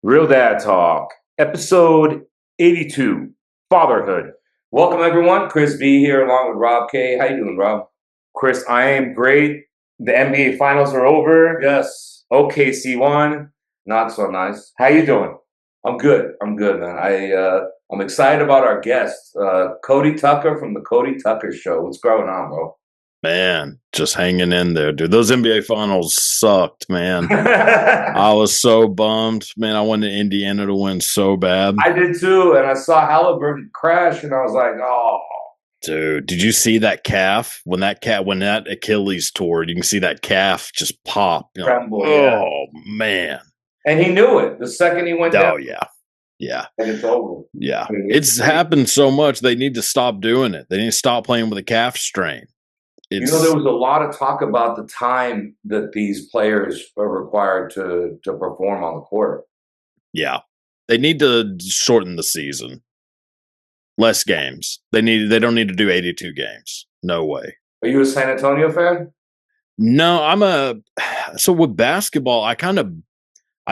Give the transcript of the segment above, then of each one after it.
Real Dad Talk, episode 82, Fatherhood. Welcome, everyone. Chris B here along with Rob K. How you doing, Rob? Chris, I am great. The NBA Finals are over. Yes. OKC won. Not so nice. How you doing? I'm good. I'm good, man. I'm excited about our guest, Cody Tucker from the Cody Tucker Show. What's going on, bro? Man, just hanging in there, dude. Those NBA finals sucked, man. I was so bummed. Man, I wanted Indiana to win so bad. I did too, and I saw Halliburton crash, and I was like, oh. Dude, did you see that calf? When that Achilles tore, you can see that calf just pop. Tremble, oh, man. And he knew it the second he went down. Oh, yeah. Yeah. And it's over. Yeah. It's happened so much, they need to stop doing it. They need to stop playing with a calf strain. There was a lot of talk about the time that these players are required to perform on the court. Yeah. They need to shorten the season. Less games. They don't need to do 82 games. No way. Are you a San Antonio fan? No, so with basketball, I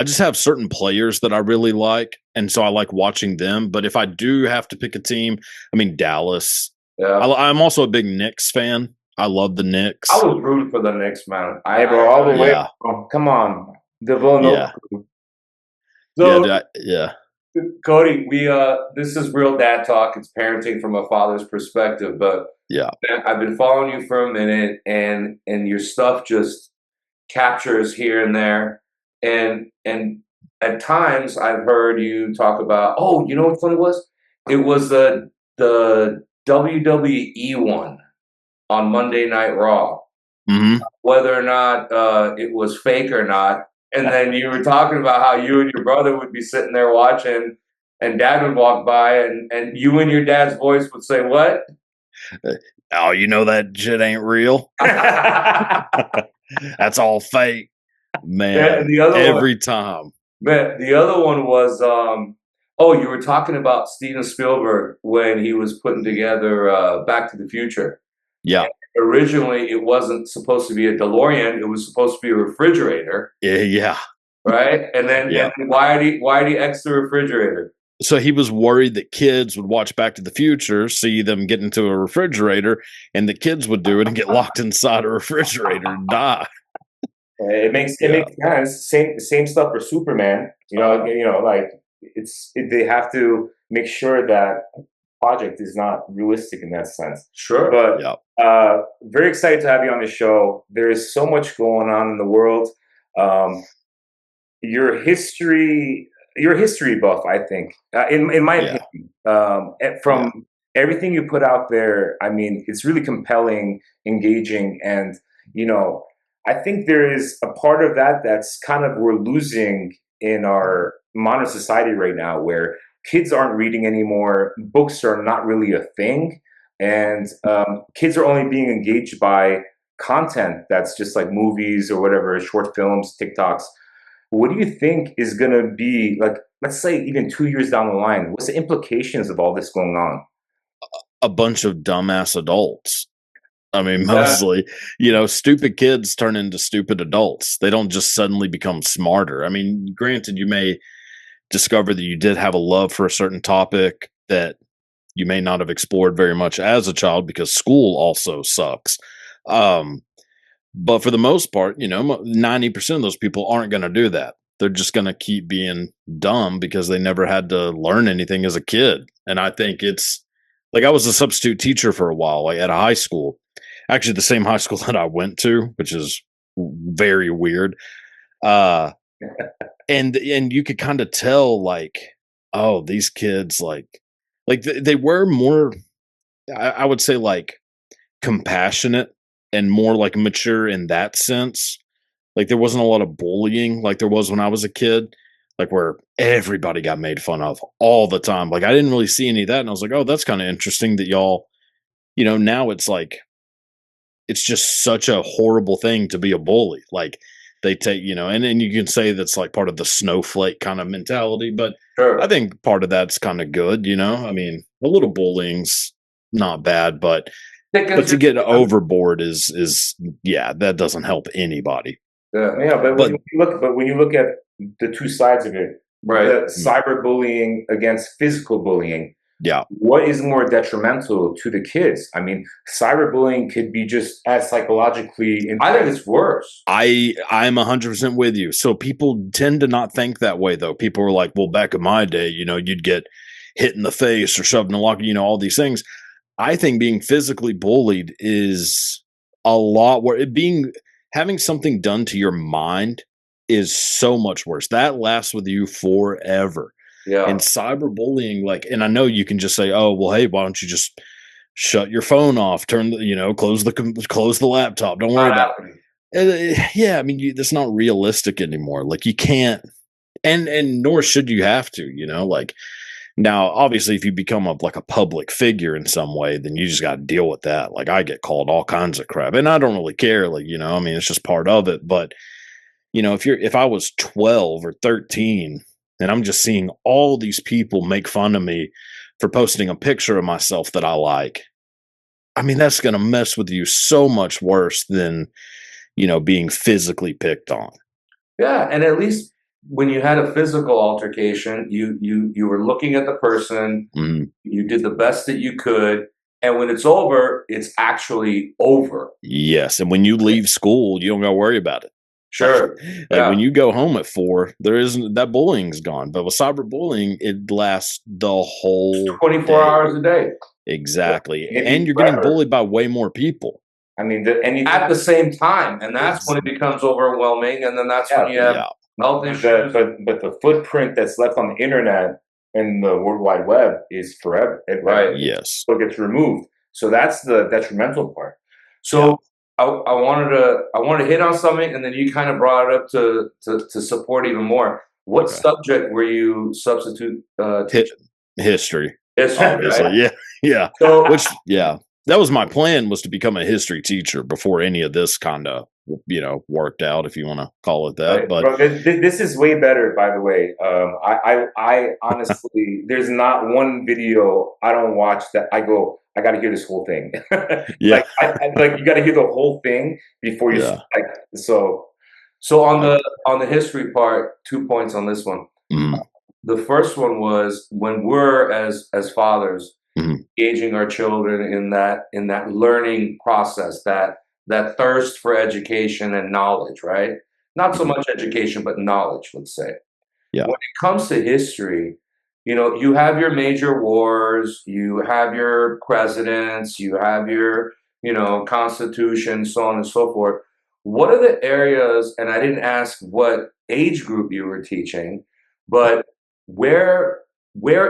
just have certain players that I really like, and so I like watching them. But if I do have to pick a team, I mean Dallas. Yeah. I'm also a big Knicks fan. I love the Knicks. I was rooting for the Knicks, man. All the way. Come on, the Villanova. Yeah. Cody, this is Real Dad Talk. It's parenting from a father's perspective, but yeah, I've been following you for a minute, and your stuff just captures here and there, and at times I've heard you talk about. Oh, you know what funny was? It was the WWE one on Monday Night Raw. Mm-hmm. Whether or not it was fake or not. And then you were talking about how you and your brother would be sitting there watching, and Dad would walk by, and you and your dad's voice would say, "What? Oh, you know that shit ain't real. That's all fake, man." Every time. Man, the other one was, you were talking about Steven Spielberg when he was putting together Back to the Future. Yeah. And originally, it wasn't supposed to be a DeLorean. It was supposed to be a refrigerator. Yeah. Right? And then why did he X the refrigerator? So he was worried that kids would watch Back to the Future, see them get into a refrigerator, and the kids would do it and get locked inside a refrigerator and die. It makes sense. Same stuff for Superman. They have to make sure that project is not realistic in that sense. Sure. But very excited to have you on the show. There is so much going on in the world. You're a history buff, I think. In my opinion, from everything you put out there, I mean, it's really compelling, engaging, and I think there is a part of that that's kind of we're losing in our modern society right now, where kids aren't reading anymore. Books are not really a thing. And kids are only being engaged by content that's just like movies or whatever, short films, TikToks. What do you think is going to be, like, let's say even 2 years down the line? What's the implications of all this going on? A bunch of dumbass adults. I mean, mostly, stupid kids turn into stupid adults. They don't just suddenly become smarter. I mean, granted, you may discover that you did have a love for a certain topic that you may not have explored very much as a child because school also sucks. But for the most part, 90% of those people aren't going to do that. They're just going to keep being dumb because they never had to learn anything as a kid. And I think it's like I was a substitute teacher for a while, like at a high school, actually the same high school that I went to, which is very weird. And you could kind of tell, like, oh, these kids, like they were more, I would say, like compassionate and more like mature in that sense. Like there wasn't a lot of bullying like there was when I was a kid, like where everybody got made fun of all the time. Like I didn't really see any of that. And I was like, oh, that's kind of interesting that y'all, now it's like, it's just such a horrible thing to be a bully. Like they take, and then you can say that's like part of the snowflake kind of mentality, but sure. I think part of that's kind of good, I mean, a little bullying's not bad, but to get overboard is that doesn't help anybody. But when you look at the two sides of it, the cyberbullying against physical bullying. Yeah. What is more detrimental to the kids? I mean, cyberbullying could be just as psychologically. I think it's worse. I'm 100% with you. So people tend to not think that way, though. People are like, well, back in my day, you'd get hit in the face or shoved in the locker, all these things. I think being physically bullied is a lot worse. Having something done to your mind is so much worse. That lasts with you forever. Yeah. And cyberbullying, and I know you can just say, oh, well, hey, why don't you just shut your phone off, close the laptop. Don't worry about it. Yeah, I mean, that's not realistic anymore. Like, you can't, and nor should you have to, now, obviously, if you become a public figure in some way, then you just got to deal with that. Like, I get called all kinds of crap, and I don't really care. I mean, it's just part of it. But if I was 12 or 13, and I'm just seeing all these people make fun of me for posting a picture of myself that I like, I mean, that's going to mess with you so much worse than being physically picked on. Yeah, and at least when you had a physical altercation, you were looking at the person, you did the best that you could, and when it's over, it's actually over. Yes, and when you leave school, you don't got to worry about it. Sure. When you go home at 4, there isn't that bullying's gone. But with cyberbullying, it lasts the whole 24 hours a day. Exactly, and you're getting bullied by way more people. I mean, at the same time, and that's when it becomes overwhelming, and then that's when you have health issues. But the footprint that's left on the internet and the World Wide Web is forever. Right. Yes. So it gets removed. So that's the detrimental part. So I wanted to hit on something, and then you kind of brought it up to support even more. What subject were you substitute teaching? History. Obviously, right? Yeah. So, that was my plan, was to become a history teacher before any of this kind of worked out, if you want to call it that. Right. But bro, this is way better, by the way. I honestly, there's not one video I don't watch that I go, I got to hear this whole thing. Yeah. Like you got to hear the whole thing before you so on the history part. 2 points on this one. The first one was when we're as fathers engaging our children in that learning process, that thirst for education and knowledge, right? Not so much education, but knowledge, let's say. Yeah. When it comes to history, you have your major wars, you have your presidents, you have your, constitution, so on and so forth. What are the areas, and I didn't ask what age group you were teaching, but where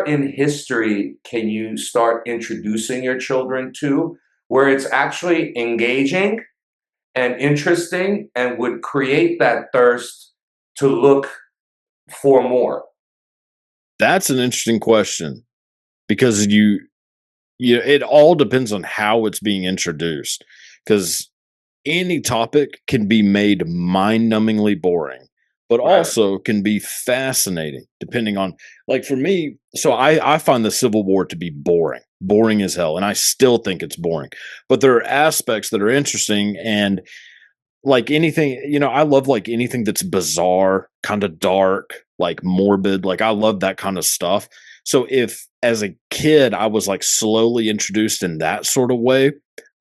in history can you start introducing your children to where it's actually engaging and interesting and would create that thirst to look for more? That's an interesting question, because it all depends on how it's being introduced, because any topic can be made mind-numbingly boring, but also can be fascinating depending on, like, for me, so I find the Civil War to be boring as hell, and I still think it's boring. But there are aspects that are interesting, and like anything, I love like anything that's bizarre, kind of dark, like morbid. Like, I love that kind of stuff. So if as a kid I was like slowly introduced in that sort of way,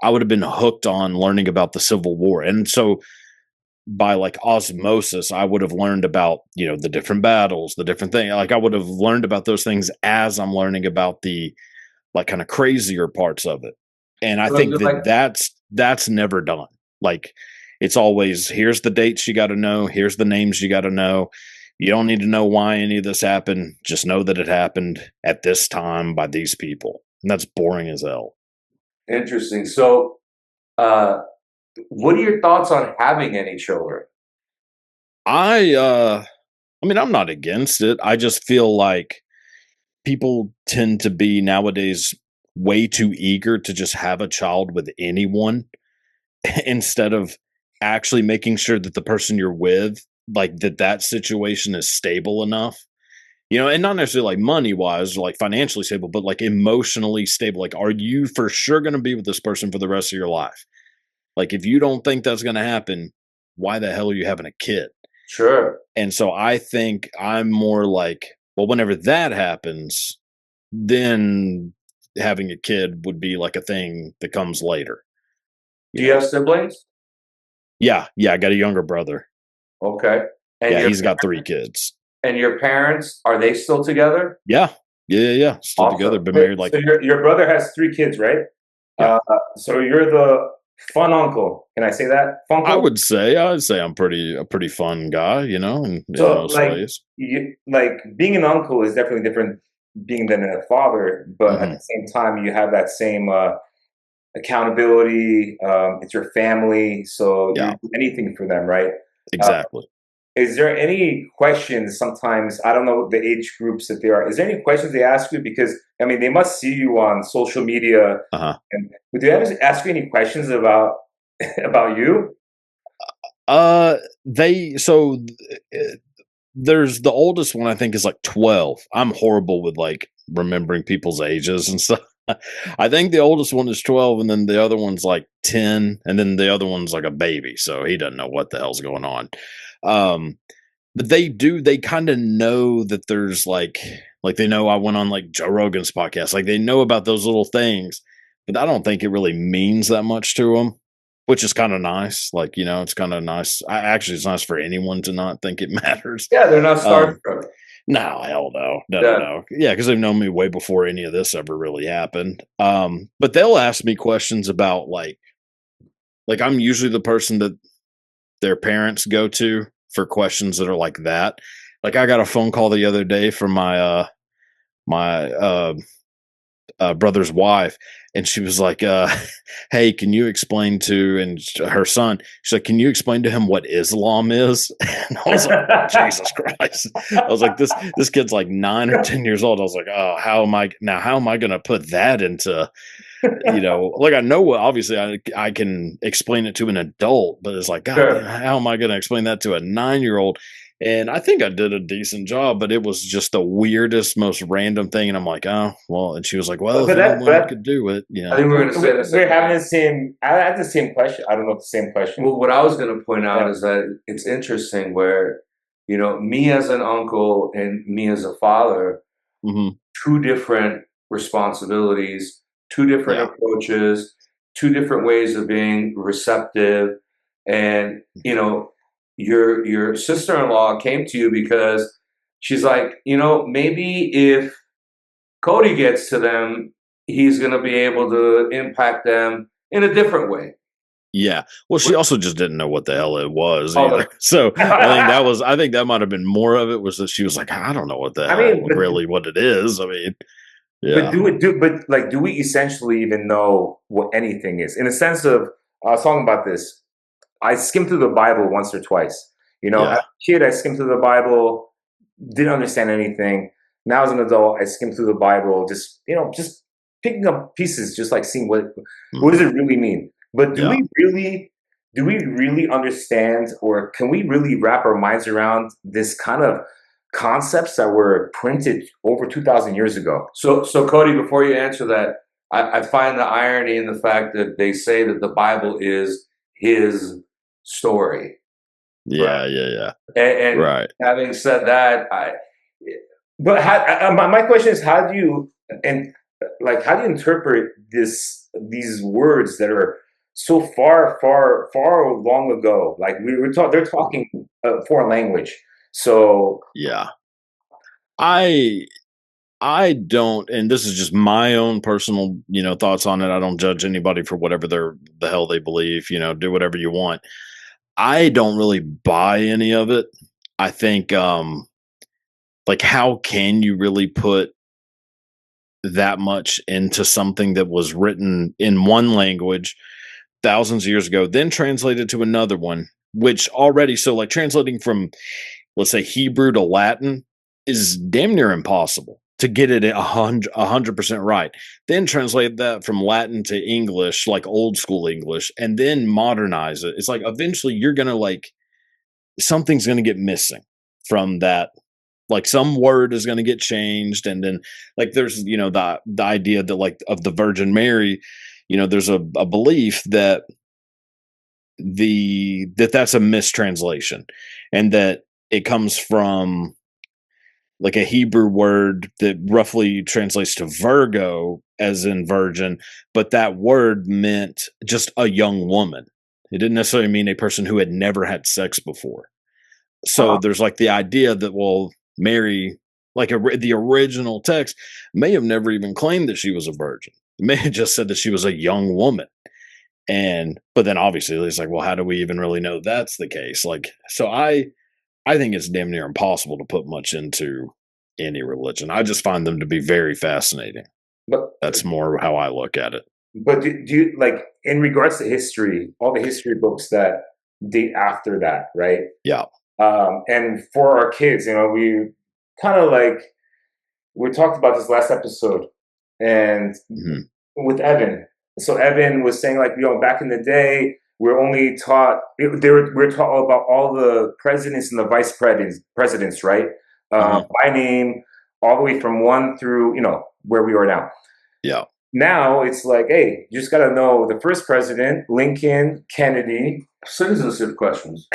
I would have been hooked on learning about the Civil War. And so by like osmosis, I would have learned about, the different battles, the different things. Like, I would have learned about those things as I'm learning about the like kind of crazier parts of it. And I think that's never done. Like, it's always, here's the dates you got to know, here's the names you got to know. You don't need to know why any of this happened. Just know that it happened at this time by these people. And that's boring as hell. Interesting. So, what are your thoughts on having any children? I mean, I'm not against it. I just feel like people tend to be nowadays way too eager to just have a child with anyone instead of actually making sure that the person you're with, like, that situation is stable enough. And not necessarily like money wise or like financially stable, but like emotionally stable. Like, are you for sure going to be with this person for the rest of your life? Like, if you don't think that's going to happen, why the hell are you having a kid? Sure. And so I think I'm more like, well, whenever that happens, then having a kid would be like a thing that comes later, you Do you know? have siblings? Yeah, yeah, I got a younger brother. Okay. And Yeah, your he's got 3 kids. and your parents, are they still together? Yeah. Yeah, yeah, yeah, still together, Awesome. been Wait, married like so your brother has 3 kids, right? yeah. Uh, so you're the fun uncle. Can I say that? Funkle? I'd say I'm a pretty fun guy, in So, most ways. like being an uncle is definitely different being than a father, but at the Mhm. same time, you have that same accountability. It's your family, so you Yeah, do anything for them, right? Uh, exactly. is there any questions sometimes? I don't know the age groups that they are. Is there any questions they ask you? Because I mean, they must see you on social media, Uh-huh. and would they ever ask you any questions about about you? Uh, they so, eh, there's the oldest one I think is, like, 12. I'm horrible with, like, remembering people's ages and stuff. I think the oldest one is 12, and then the other one's, like, 10, and then the other one's, like, a baby, so he doesn't know what the hell's going on. Um, but they kinda know that there's, they know I went on, like, Joe Rogan's podcast, like, they know about those little things, but I don't think it really means that much to them, which is kinda nice, it's kinda nice. It's nice for anyone to not think it matters. Yeah, they're not Um, starstruck. no, hell no. No, no, Yeah, no. Yeah, because 'cause they've known me way before any of this ever really happened. But they'll ask me questions about, I'm usually the person that their parents go to for questions that are like that. Like, I got a phone call the other day from my brother's wife, and she was like, "Hey, can you explain to," her son, she's like, "Can you explain to him what Islam is?" And I was like, Jesus Christ. I was like, this kid's like 9 or 10 years old. I was like, oh, how am I gonna put that into, like, I know what, obviously I can explain it to an adult, but it's like, God damn, sure. how am I gonna explain that to a 9-year old? And I think I did a decent job, but it was just the weirdest, most random thing. And I'm like, oh, well. And she was like, well, But, if but that, anyone but could do it, I think we're going to say the same. We're having the same. I had the same question. I don't know if the same question. Well, what I was going to point out is that it's interesting where, me as an uncle and me as a father, Mhm. two different responsibilities, two different Yeah. approaches, two different ways of being receptive. And, your sister-in-law came to you because she's like, maybe if Cody gets to them, he's going to be able to impact them in a different way. Yeah. Well, she also just didn't know what the hell it was Oh, either. So I think that might have been more of it, was that she was like, I don't know what the I hell mean, really what it is. I mean, but yeah. do we essentially even know what anything is? In a sense of, I was talking about this. I skimmed through the Bible once or twice. As Yeah. a kid, I skimmed through the Bible, didn't understand anything. Now, as an adult, I skim through the Bible, just picking up pieces, just like seeing what does Mhm. it really mean. But Yeah. do we really understand, or can we really wrap our minds around this kind of concepts that were printed over 2,000 years ago? So Cody, before you answer that, I find the irony in the fact that they say that the Bible is his story, right? Yeah. Yeah. Yeah. And Right. having said that, but my question is, how do you and how do you interpret these words that are so far, far, far long ago? Like they're talking a foreign language. So Yeah. I I don't, and this is just my own personal, thoughts on it. I don't judge anybody for whatever the hell they believe. Do whatever you want. I don't really buy any of it. I think, how can you really put that much into something that was written in one language thousands of years ago, then translated to another one, which already, so like translating from, let's say, Hebrew to Latin is damn near impossible to get it 100% right. Then translate that from Latin to English, like old school English, and then modernize it. It's like eventually you're gonna, something's gonna get missing from that. Like, some word is gonna get changed, and then, there's, the idea that, of the Virgin Mary, there's a belief that that's a mistranslation, and that it comes from like a Hebrew word that roughly translates to Virgo, as in virgin, but that word meant just a young woman. It didn't necessarily mean a person who had never had sex before. So there's like the idea that, well, Mary, like the original text, may have never even claimed that she was a virgin. It may have just said that she was a young woman. But then obviously it's like, well, how do we even really know that's the case? Like, so I think it's damn near impossible to put much into any religion. I just find them to be very fascinating. But that's more how I look at it. But do you, like, in regards to history, all the history books that date after that, right? Yeah. And for our kids, we kind of like, we talked about this last episode, and with Evan. So Evan was saying, like, back in the day, we're only taught, we're taught about all the presidents and the vice presidents, right? By name, all the way from 1 through, where we are now. Yeah. Now it's like, hey, you just got to know the first president, Lincoln, Kennedy. Citizenship questions.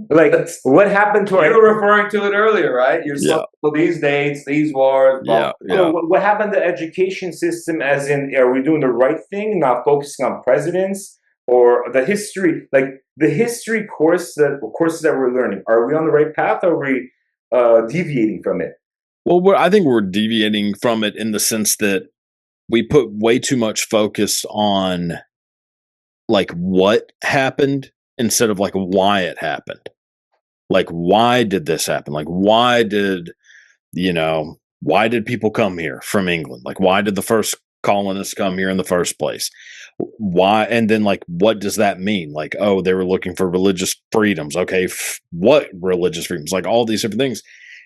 Like what happened to You were referring to it earlier, right? You're these dates, these wars. What happened to the education system, as in, are we doing the right thing, not focusing on presidents? Or the history, like the history courses that we're learning, are we on the right path, or are we deviating from it? Well, I think we're deviating from it in the sense that we put way too much focus on like what happened instead of like why it happened. Like, why did this happen? Like, why did people come here from England? Like, why did the first colonists come here in the first place? Why? And then like, what does that mean? Like, oh, they were looking for religious freedoms. Okay. What religious freedoms? Like all these different things.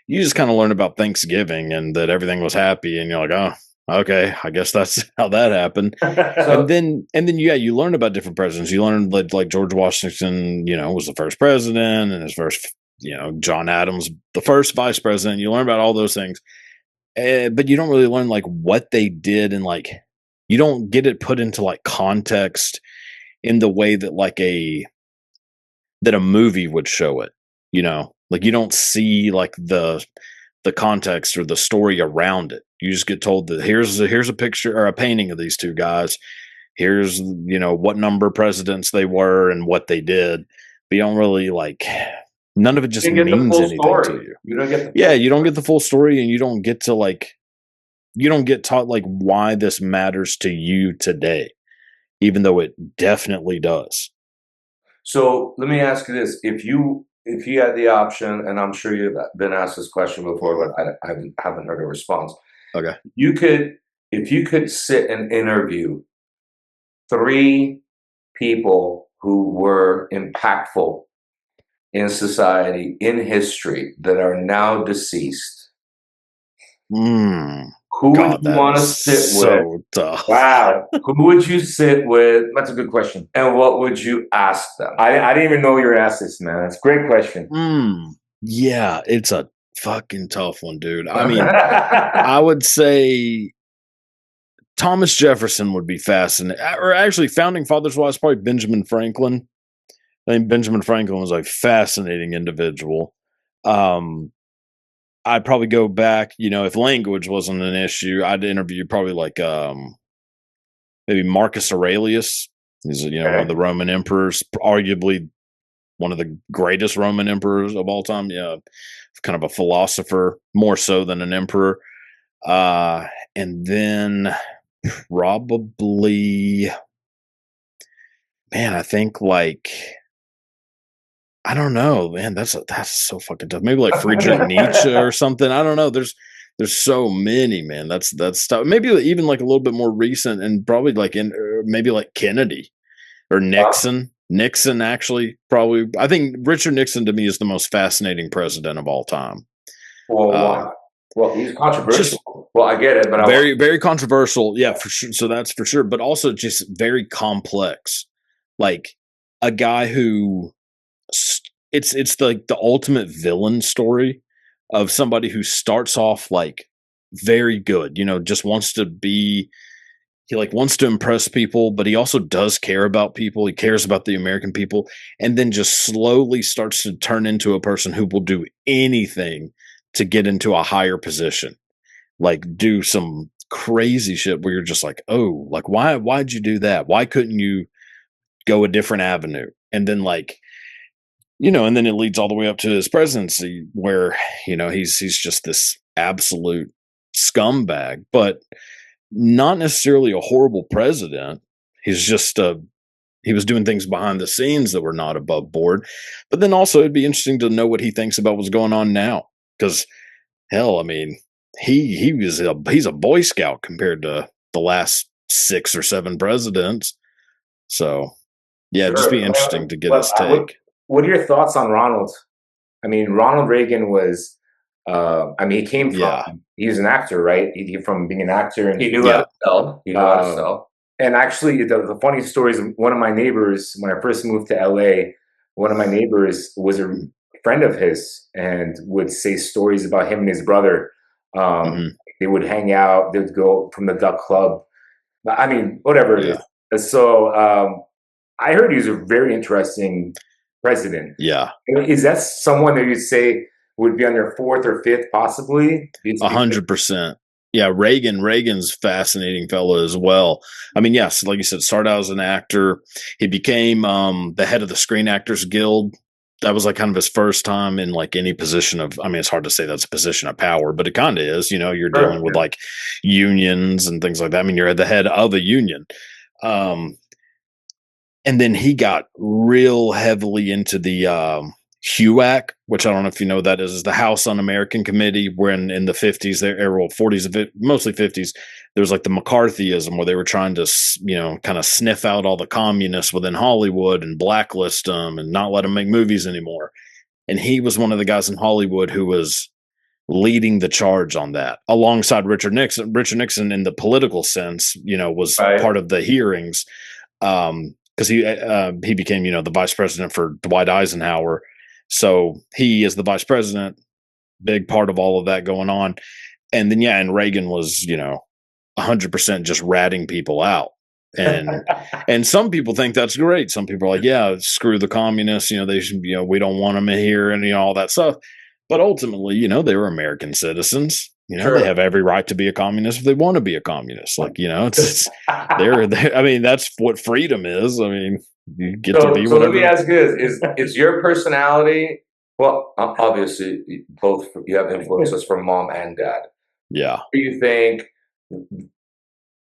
You just kind of learn about Thanksgiving and that everything was happy, and you're like, oh, okay, I guess that's how that happened. and then you learn about different presidents. You learn that like George Washington, was the first president, and his first, John Adams, the first vice president. You learn about all those things, but you don't really learn like what they did, and like you don't get it put into like context in the way that like a movie would show it. Like you don't see like the context or the story around it. You just get told that here's a picture or a painting of these two guys. Here's what number presidents they were and what they did. But you don't really like, none of it just means anything to you. You don't get the full story, and you don't get to like, you don't get taught like why this matters to you today, even though it definitely does. So let me ask you this: if you had the option, and I'm sure you've been asked this question before, but I haven't heard a response. Okay. If you could sit and interview 3 people who were impactful in society, in history, that are now deceased, who would you want to sit with? Tough. Wow. Who would you sit with? That's a good question. And what would you ask them? I didn't even know you were asked this, man. That's a great question. Yeah, it's a fucking tough one, dude. I mean, I would say Thomas Jefferson would be fascinating. Or actually, founding fathers wise, probably Benjamin Franklin. I think Benjamin Franklin was a fascinating individual. I'd probably go back, if language wasn't an issue, I'd interview probably like maybe Marcus Aurelius. He's one of the Roman emperors, arguably one of the greatest Roman emperors of all time. Yeah, kind of a philosopher, more so than an emperor. And then probably, man, I think like, I don't know, man. That's so fucking tough. Maybe like Friedrich Nietzsche or something. I don't know. There's so many, man. That's tough. Maybe even like a little bit more recent, and probably like maybe like Kennedy or Nixon. Nixon, actually, probably. I think Richard Nixon to me is the most fascinating president of all time. Well, he's controversial. I get it, but very, very controversial. Yeah, for sure. So that's for sure. But also just very complex. Like a guy who. It's like the ultimate villain story of somebody who starts off like very good, just wants to be he like wants to impress people, but he also does care about people. He cares about the American people, and then just slowly starts to turn into a person who will do anything to get into a higher position, like do some crazy shit where you're just like, oh, like why'd you do that? Why couldn't you go a different avenue? And then like, and then it leads all the way up to his presidency where, he's just this absolute scumbag, but not necessarily a horrible president. He's just he was doing things behind the scenes that were not above board. But then also it'd be interesting to know what he thinks about what's going on now. Because hell, I mean, he's a Boy Scout compared to the last 6 or 7 presidents. So yeah, it'd just be interesting to get his take. What are your thoughts on Ronald? I mean, Ronald Reagan was, he came from, he was an actor, right? He from being an actor. And he knew how to sell. He knew how to sell. And actually, the funny story is one of my neighbors, when I first moved to LA, one of my neighbors was a friend of his and would say stories about him and his brother. They would hang out. They would go from the Duck Club. I mean, whatever it is. So I heard he was a very interesting president. Yeah. Is that someone that you'd say would be on their 4th or 5th, possibly? 100%. Yeah, Reagan's fascinating fellow as well. I mean, yes, like you said, started out as an actor. He became the head of the Screen Actors Guild. That was like kind of his first time in like any position of, I mean, it's hard to say that's a position of power, but it kind of is, you're dealing with like unions and things like that. I mean, you're at the head of a union. And then he got real heavily into the HUAC, which I don't know if you know what that is the House Un-American Committee, when in the 50s, 40s, mostly 50s, there was like the McCarthyism where they were trying to, kind of sniff out all the communists within Hollywood and blacklist them and not let them make movies anymore. And he was one of the guys in Hollywood who was leading the charge on that alongside Richard Nixon. Richard Nixon, in the political sense, was part of the hearings. Because he became, the vice president for Dwight Eisenhower. So he is the vice president, big part of all of that going on. And then, and Reagan was, 100% just ratting people out. And and some people think that's great. Some people are like, yeah, screw the communists. They should, we don't want them in here and all that stuff. But ultimately, they were American citizens. They have every right to be a communist if they want to be a communist. Like, it's they're I mean, that's what freedom is. I mean, you get to be whatever. Let me ask you this: is your personality? Well, obviously, both you have influences from mom and dad. Yeah. Do you think?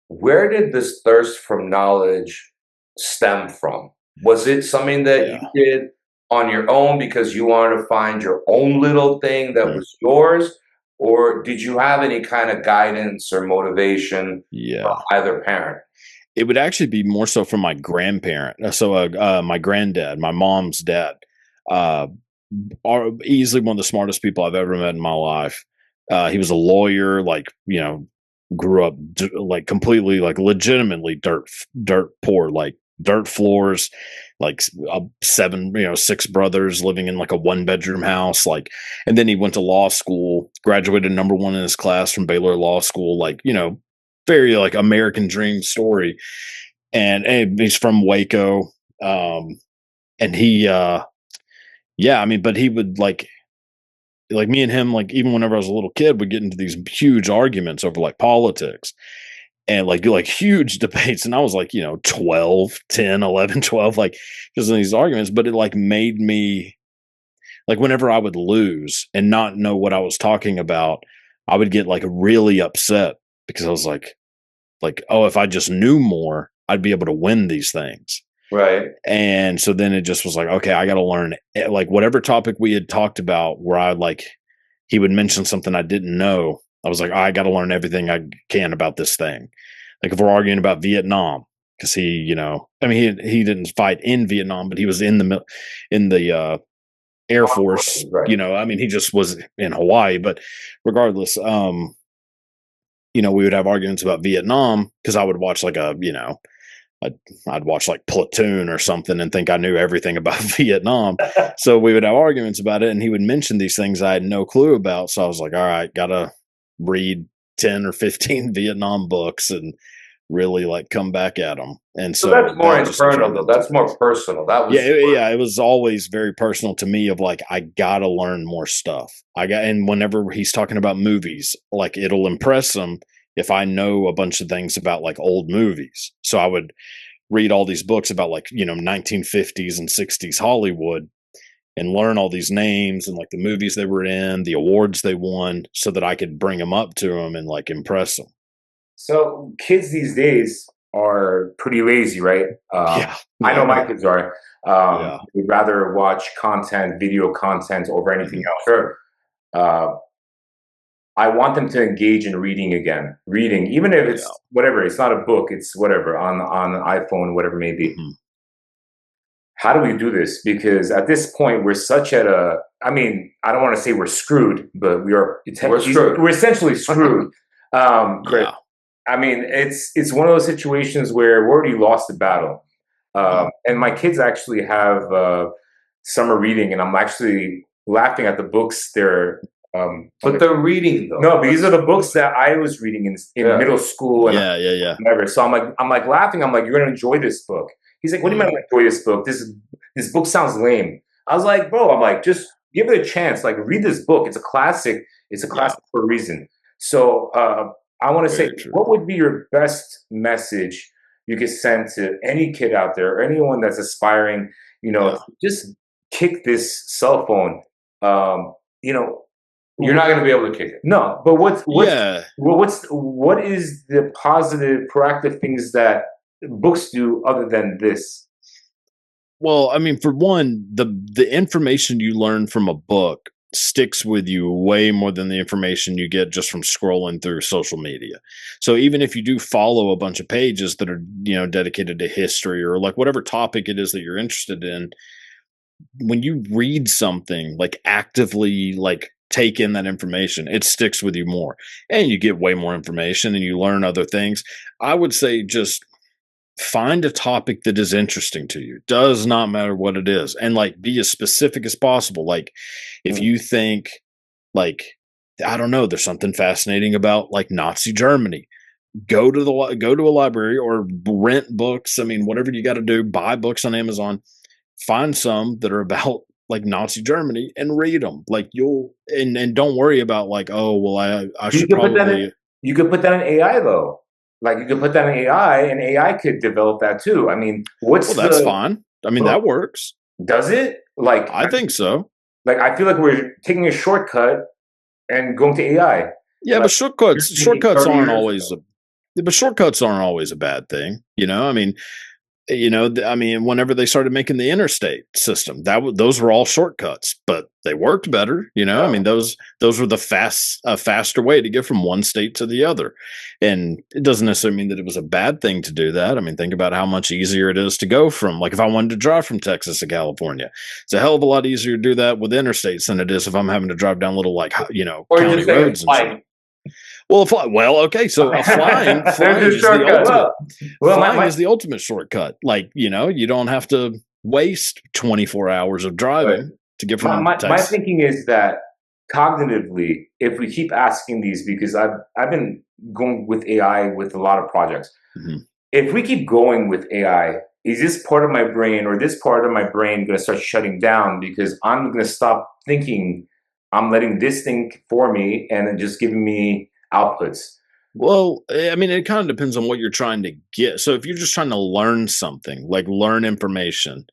Where did this thirst for knowledge stem from? Was it something that you did on your own because you wanted to find your own little thing that was yours? Or did you have any kind of guidance or motivation from either parent? It would actually be more so from my grandparent. So my granddad, my mom's dad, are easily one of the smartest people I've ever met in my life. He was a lawyer, grew up like completely, like legitimately dirt poor, like dirt floors, like 6 brothers living in like a 1-bedroom house, and then he went to law school, graduated #1 in his class from Baylor Law School, very like American dream story. And he's from Waco. And he but he would like me and him, even whenever I was a little kid, would get into these huge arguments over like politics. And like huge debates. And I was 12, 10, 11, 12, just in these arguments. But it made me, whenever I would lose and not know what I was talking about, I would get really upset because I was like, oh, if I just knew more, I'd be able to win these things. Right. And so then it just was okay, I got to learn whatever topic we had talked about where he would mention something I didn't know. I was I got to learn everything I can about this thing. If we're arguing about Vietnam, because he didn't fight in Vietnam, but he was in the Air Force. Right. He just was in Hawaii. But regardless, we would have arguments about Vietnam because I would watch I'd watch Platoon or something and think I knew everything about Vietnam. So we would have arguments about it, and he would mention these things I had no clue about. So I was all right, gotta read 10 or 15 Vietnam books and really like come back at them. And So so that's more that just internal, turned though. into That's more things. personal. That Yeah, was yeah, it was always very personal to me of like I gotta learn more stuff. And whenever he's talking about movies, like it'll impress him if I know a bunch of things about like old movies. So I would read all these books about like, 1950s and 60s Hollywood and learn all these names and like the movies they were in, the awards they won, so that I could bring them up to him and like impress them. So kids these days are pretty lazy, right? Yeah. I know my Yeah. kids are. Yeah. They'd rather watch content, video content over anything Mhm. else. Sure. Uh, I want them to engage in reading again. Reading, even if Yeah. it's whatever, it's not a book, it's whatever on an iPhone, whatever it may be. Mhm. How do we do this? Because at this point, we're such at a. I mean, I don't want to say we're screwed, but we are. We're screwed. We're essentially screwed, Chris. Yeah. I mean, it's one of those situations where we already lost the battle. Mhm. And my kids actually have summer reading, and I'm actually laughing at the books they're. But they're reading, though. No, but these are the books that I was reading in middle school and Yeah. Yeah. whatever. So I'm like laughing. I'm like, you're gonna enjoy this book. He's like, what do you mean I'm gonna enjoy this book? This book sounds lame. I was like, bro, I'm like, just give it a chance. Like, read this book. It's a classic. It's a classic for a reason. So I want to say, Very true. what would be your best message you could send to any kid out there or anyone that's aspiring? Just kick this cell phone. You know, You're not going to be able to kick it. no, but Yeah. what is the positive, proactive things that books do other than this? Well, I mean, for one, the information you learn from a book sticks with you way more than the information you get just from scrolling through social media. So even if you do follow a bunch of pages that are, dedicated to history or like whatever topic it is that you're interested in, when you read something, like actively like take in that information, it sticks with you more and you get way more information and you learn other things. I would say just find a topic that is interesting to you. Does not matter what it is. And like be as specific as possible. Like if Mm. you think like I don't know, there's something fascinating about like Nazi Germany. Go to a library or rent books. I mean, whatever you got to do, buy books on Amazon. Find some that are about like Nazi Germany and read them. Like and don't worry about like, oh well, I You should could put that in. probably. You could put that in AI though. Like you could put that in AI, and AI could develop that too. I mean, Well, that's fine. I mean, that works. does it? Like I think so. like I feel like we're taking a shortcut and going to AI. Yeah, Like but shortcuts you're thinking 30 aren't years always ago. but shortcuts aren't always a bad thing. I mean, I mean, whenever they started making the interstate system, those were all shortcuts, but they worked better. I Yeah. mean, those were the faster way to get from one state to the other, and it doesn't necessarily mean that it was a bad thing to do that. I mean, think about how much easier it is to go from like if I wanted to drive from Texas to California, it's a hell of a lot easier to do that with interstates than it is if I'm having to drive down little like Or county just take a roads and shit. flight. Well, okay, so flying There's a is the shortcut. ultimate. Well, Flying is the ultimate shortcut. Like, you don't have to waste 24 hours of driving to get from my Texas. thinking is that cognitively, if we keep asking these, because I've been going with AI with a lot of projects. Mhm. If we keep going with AI, is this part of my brain or this part of my brain going to start shutting down because I'm going to stop thinking? I'm letting this think for me and then just giving me outputs. Well, I mean, it kind of depends on what you're trying to get. So if you're just trying to learn something, like learn information,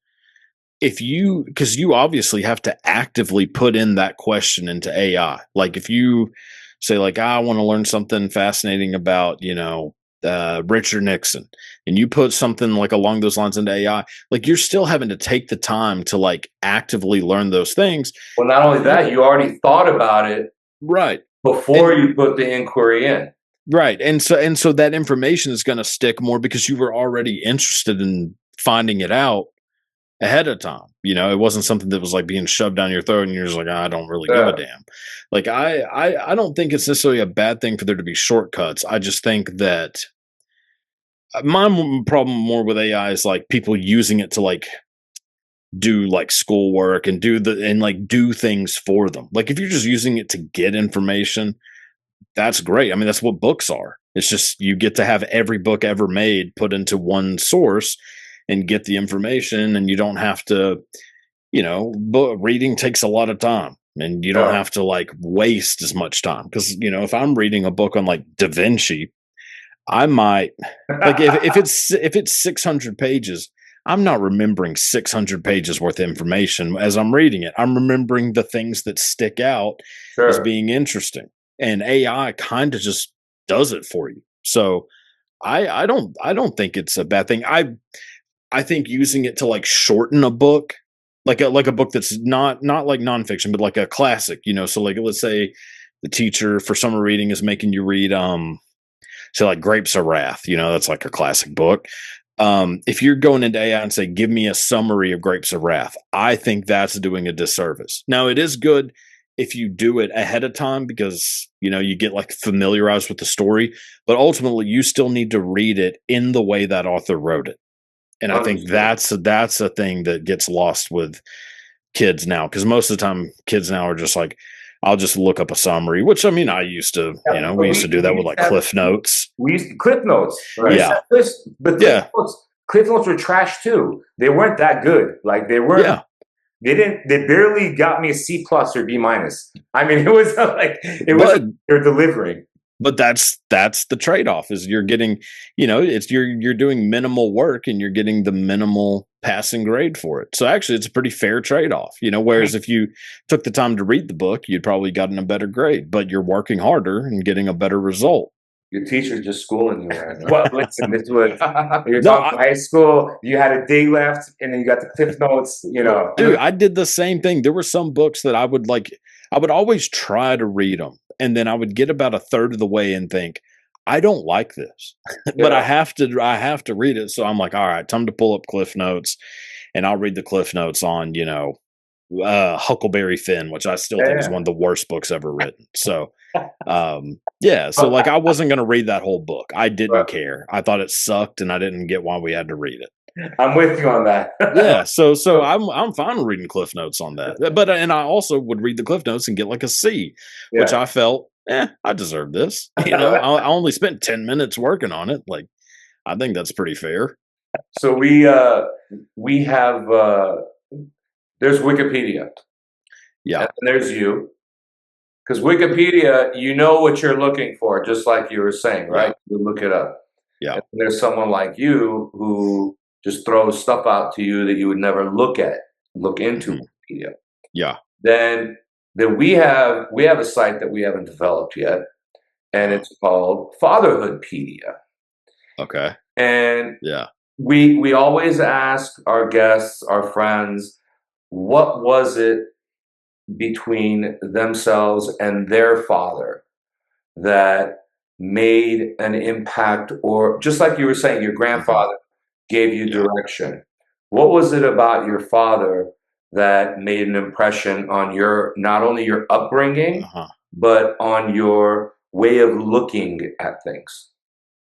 because you obviously have to actively put in that question into AI. Like if you say like, I want to learn something fascinating about, Richard Nixon, and you put something like along those lines into AI, like you're still having to take the time to like actively learn those things. Well, not only that, you already thought about it Right. before you put the inquiry in. Right. And so that information is going to stick more because you were already interested in finding it out ahead of time. It wasn't something that was like being shoved down your throat and you're just like, I don't really give a damn. Like I don't think it's necessarily a bad thing for there to be shortcuts. I just think that my problem more with AI is like people using it to like do like schoolwork and do things for them. Like if you're just using it to get information, that's great. I mean, that's what books are. It's just you get to have every book ever made put into one source and get the information, and you don't have to, reading takes a lot of time, and you don't Yeah. have to like waste as much time. Because, if I'm reading a book on like Da Vinci, I might like if it's 600 pages, I'm not remembering 600 pages worth of information as I'm reading it. I'm remembering the things that stick out as Sure. being interesting. And AI kind of just does it for you. So I don't think it's a bad thing. I think using it to like shorten a book, like a book that's not like nonfiction, but like a classic, so like let's say the teacher for summer reading is making you read so like Grapes of Wrath, that's like a classic book. If you're going into AI and say, give me a summary of Grapes of Wrath, I think that's doing a disservice. Now, it is good if you do it ahead of time because, you get like familiarized with the story, but ultimately you still need to read it in the way that author wrote it. And I think Understood. that's a thing that gets lost with kids now, because most of the time kids now are just like, I'll just look up a summary, which I mean, I used to, Yeah, we but used to do we that with used like to have Cliff Notes. we used to Cliff Notes. We used to Yeah. have this, but Yeah. Cliff Notes were trash too. They weren't that good. Like they weren't. Yeah. They barely got me a C plus or B minus. I mean, it was like But they're delivering. but that's the trade-off is you're getting, it's you're doing minimal work and you're getting the minimal passing grade for it. So actually it's a pretty fair trade-off, whereas if you took the time to read the book, you'd probably gotten a better grade, but you're working harder and getting a better result. Your teacher's just schooling you right now. Well, listen, this was you're No, talking high school. You had a day left, and then you got the Cliff Notes. dude, I did the same thing. There were some books that I would always try to read them, and then I would get about a third of the way and think, I don't like this, but Yeah. I have to read it. So I'm like, all right, time to pull up Cliff Notes, and I'll read the Cliff Notes on, Huckleberry Finn, which I still think is Yeah. one of the worst books ever written. So, yeah, so like I wasn't going to read that whole book. I didn't care. I thought it sucked, and I didn't get why we had to read it. I'm with you on that. Yeah, so I'm fine reading Cliff Notes on that. But and I also would read the Cliff Notes and get like a C, which Yeah. I felt, I deserve this. I only spent 10 minutes working on it. Like, I think that's pretty fair. So we have there's Wikipedia, Yeah, and there's you. Because Wikipedia, you know what you're looking for, just like you were saying, yeah, right? You look it up. yeah, And there's someone like you who just throws stuff out to you that you would never look into mhm, Wikipedia. yeah. Then we have a site that we haven't developed yet, and Uh-huh. it's called Fatherhoodpedia. Okay. And Yeah. we always ask our guests, our friends, what was it between themselves and their father that made an impact, or just like you were saying, your Hmm. grandfather gave you Yeah. direction. What was it about your father that made an impression on your not only your upbringing, Uh-huh. but on your way of looking at things?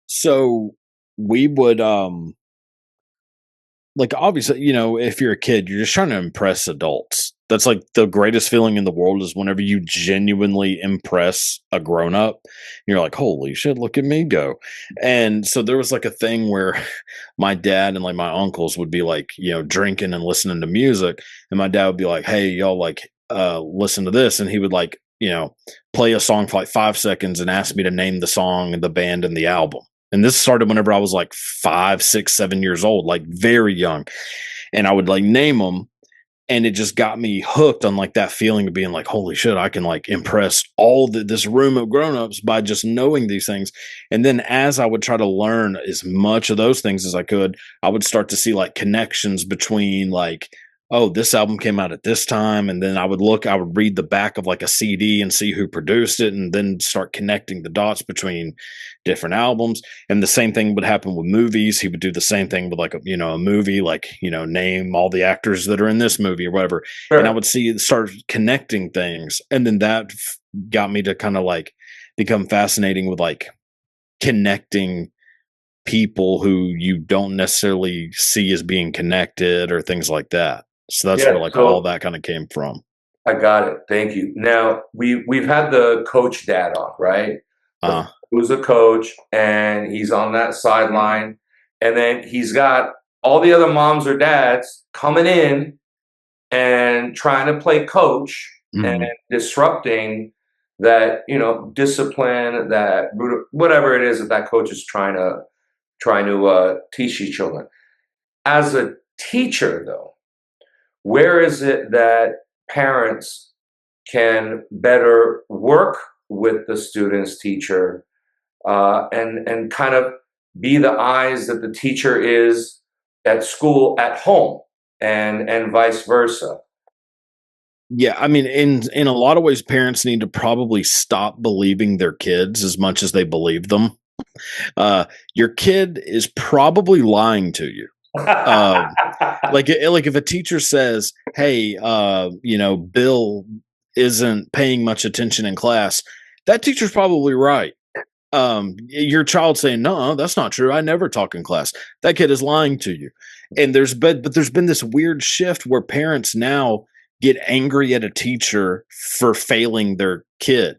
So we would like obviously, if you're a kid, you're just trying to impress adults. That's like the greatest feeling in the world is whenever you genuinely impress a grown up. You're like, holy shit, look at me go. And so there was like a thing where my dad and like my uncles would be like, drinking and listening to music. And my dad would be like, hey, y'all like listen to this. And he would like, play a song for like 5 seconds and ask me to name the song and the band and the album. And this started whenever I was like 5, 6, 7 years old, like very young. And I would like name them. And it just got me hooked on like that feeling of being like, holy shit, I can like impress this room of grown-ups by just knowing these things. And then as I would try to learn as much of those things as I could, I would start to see like connections between like, oh, this album came out at this time. And then I would read the back of like a CD and see who produced it, and then start connecting the dots between different albums. And the same thing would happen with movies. He would do the same thing with like a movie, like, name all the actors that are in this movie or whatever. And I Sure. would start connecting things. And then that got me to kind of like become fascinating with like connecting people who you don't necessarily see as being connected or things like that. So that's where Yeah. like all So that kind of came from. I got it. Thank you. Now we've had the coach dad on, right? The Uh-huh. who's a coach, and he's on that sideline, and then he's got all the other moms or dads coming in and trying to play coach and disrupting that, discipline, that whatever it is that coach is trying to teach these children. As a teacher, though, where is it that parents can better work with the student's teacher, and kind of be the eyes that the teacher is at school, at home, and vice versa? Yeah, I mean, in a lot of ways, parents need to probably stop believing their kids as much as they believe them. Your kid is probably lying to you. Like if a teacher says, "Hey, Bill isn't paying much attention in class," that teacher's probably right. Your child saying, "No, that's not true. I never talk in class." That kid is lying to you. And there's been this weird shift where parents now get angry at a teacher for failing their kid.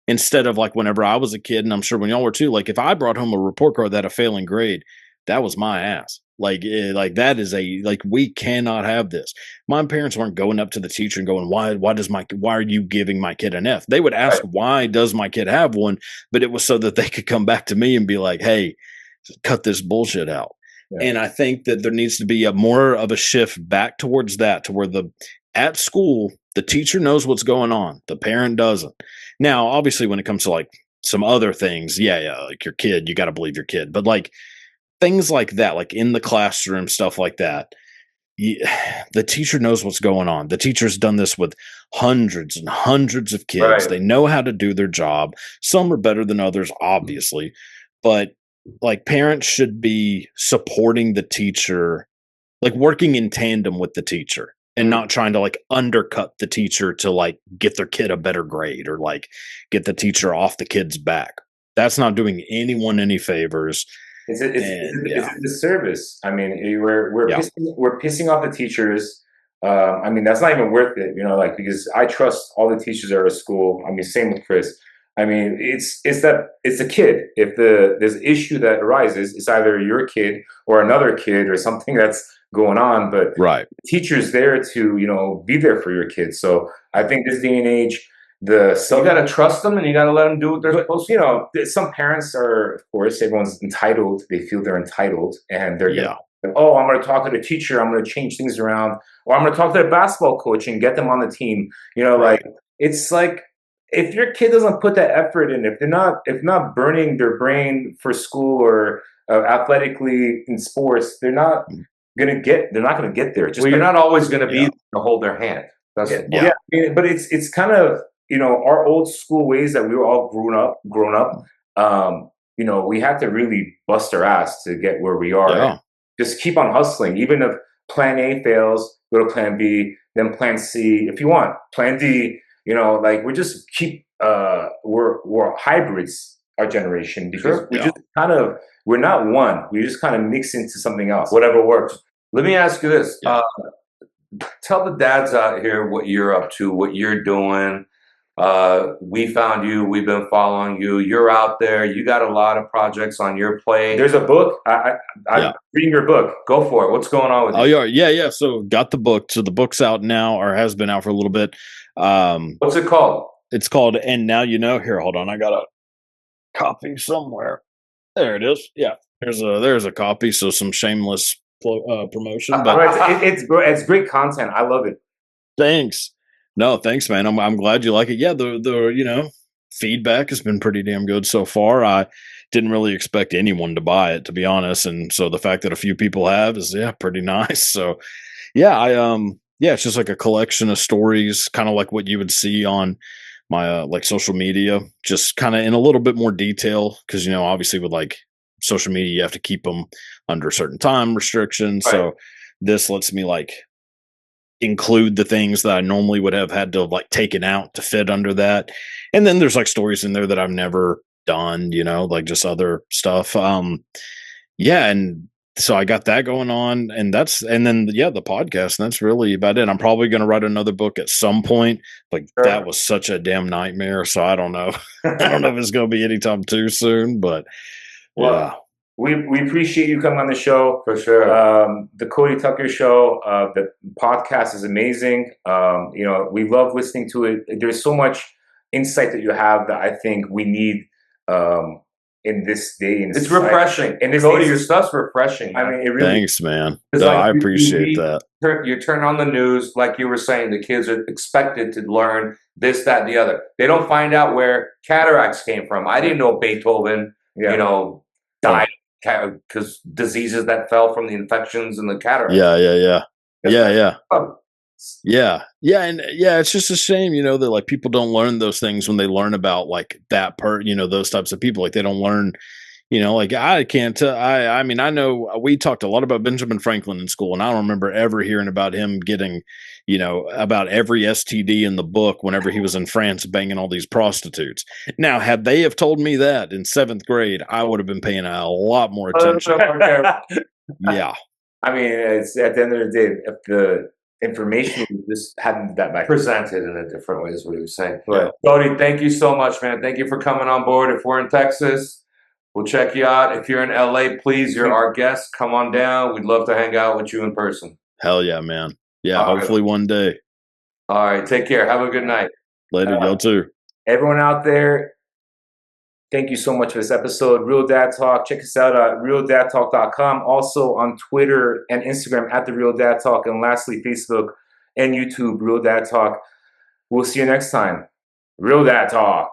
Instead of like whenever I was a kid, and I'm sure when y'all were too, like if I brought home a report card that had a failing grade, that was my ass. Like that is we cannot have this. My parents weren't going up to the teacher and going, why are you giving my kid an F? They would ask, Right. why does my kid have one? But it was so that they could come back to me and be like, hey, cut this bullshit out. Yeah. And I think that there needs to be a more of a shift back towards that, to where at school, the teacher knows what's going on. The parent doesn't. Now, obviously, when it comes to like some other things, yeah, like your kid, you got to believe your kid. But like things like that, like in the classroom, stuff like that, the teacher knows what's going on. The teacher's done this with hundreds and hundreds of kids. Right. They know how to do their job. Some are better than others, obviously. But like parents should be supporting the teacher, like working in tandem with the teacher, and not trying to like undercut the teacher to like get their kid a better grade, or like get the teacher off the kid's back. That's not doing anyone any favors. It's a disservice. I mean, we're pissing off the teachers. I mean, that's not even worth it, because I trust all the teachers that are at school. I mean, same with Chris. I mean, it's a kid. If there's an issue that arises, it's either your kid or another kid or something that's going on. But right, the teacher's there to be there for your kids. So I think this day and age, you got to trust them and you got to let them do what they're supposed to. Some parents are, of course, everyone's entitled. They feel they're entitled, and they're I'm going to talk to the teacher. I'm going to change things around, or I'm going to talk to the basketball coach and get them on the team. Right. It's like, if your kid doesn't put that effort in, if not burning their brain for school or athletically in sports, they're not going to get there. You're not always going to be to hold their hand. But it's kind of, our old school ways that we were all grown up. We had to really bust our ass to get where we are. Yeah. Just keep on hustling. Even if plan A fails, go to plan B, then plan C. If you want plan D, we just keep, we're hybrids, our generation, because we're not one. We just kind of mix into something else. Whatever works. Let me ask you this. Yeah. Tell the dads out here what you're up to, what you're doing. We found you. We've been following you. You're out there. You got a lot of projects on your plate. There's a book. I'm reading your book. Go for it. What's going on with you? Yeah. So got the book. So the book's out now, or has been out for a little bit. What's it called? It's called And Now You Know. Here, hold on. I got a copy somewhere. There it is. Yeah. There's a copy. So some shameless promotion. But it's great content. I love it. Thanks. No, thanks, man. I'm glad you like it. Yeah, the feedback has been pretty damn good so far. I didn't really expect anyone to buy it, to be honest, and so the fact that a few people have is pretty nice. So, it's just like a collection of stories, kind of like what you would see on my like social media, just kind of in a little bit more detail, because obviously with like social media you have to keep them under certain time restrictions. Right. So this lets me like include the things that I normally would have had to like taken out to fit under that. And then there's like stories in there that I've never done, like just other stuff. And so I got that going on, and then the podcast, and that's really about it. I'm probably going to write another book at some point. Like that was such a damn nightmare. So I don't know. I don't know if it's going to be anytime too soon, but yeah. We appreciate you coming on the show. For sure. The Cody Tucker Show, the podcast is amazing. We love listening to it. There's so much insight that you have that I think we need in this day. It's refreshing. And Cody, your stuff's refreshing. Man. I mean, it really. Thanks, man. No, I appreciate that. You turn on the news, like you were saying, the kids are expected to learn this, that, and the other. They don't find out where cataracts came from. I didn't know Beethoven, died because diseases that fell from the infections and the cataracts. And it's just a shame, that like people don't learn those things when they learn about like that those types of people. Like they don't learn, like I can't tell. I mean, I know we talked a lot about Benjamin Franklin in school, and I don't remember ever hearing about him getting, about every STD in the book whenever he was in France banging all these prostitutes. Now, had they have told me that in 7th grade, I would have been paying a lot more attention. Yeah. I mean, it's at the end of the day, if the information just hadn't that back presented in a different way is what he was saying. But Cody, thank you so much, man. Thank you for coming on board. If we're in Texas, we'll check you out. If you're in LA, please, you're our guest. Come on down. We'd love to hang out with you in person. Hell yeah, man. Yeah, hopefully one day. All right, take care. Have a good night. Later, y'all too. Everyone out there, thank you so much for this episode. Real Dad Talk. Check us out at realdadtalk.com. Also on Twitter and Instagram at The Real Dad Talk. And lastly, Facebook and YouTube, Real Dad Talk. We'll see you next time. Real Dad Talk.